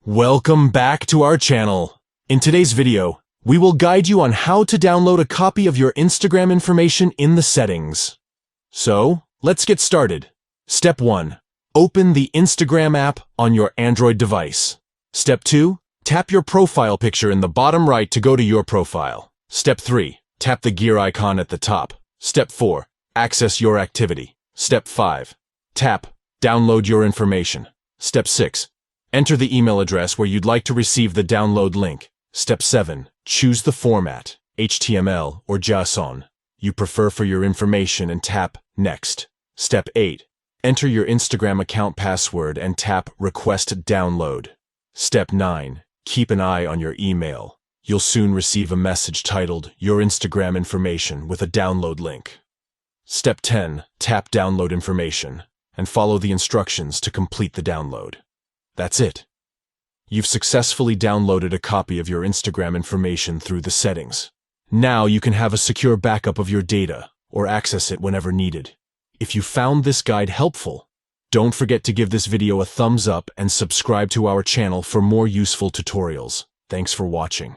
Welcome back to our channel. In today's video, we will guide you on how to download a copy of your Instagram information in the settings. So, let's get started. Step 1. Open the Instagram app on your Android device. Step 2. Tap your profile picture in the bottom right to go to your profile. Step 3. Tap the gear icon at the top. Step 4. Access your activity. Step 5. Tap Download your information. Step 6. Enter the email address where you'd like to receive the download link. Step 7. Choose the format, HTML or JSON, you prefer for your information and tap Next. Step 8. Enter your Instagram account password and tap Request Download. Step 9. Keep an eye on your email. You'll soon receive a message titled Your Instagram Information with a download link. Step 10. Tap Download Information and follow the instructions to complete the download. That's it. You've successfully downloaded a copy of your Instagram information through the settings. Now you can have a secure backup of your data or access it whenever needed. If you found this guide helpful, don't forget to give this video a thumbs up and subscribe to our channel for more useful tutorials. Thanks for watching.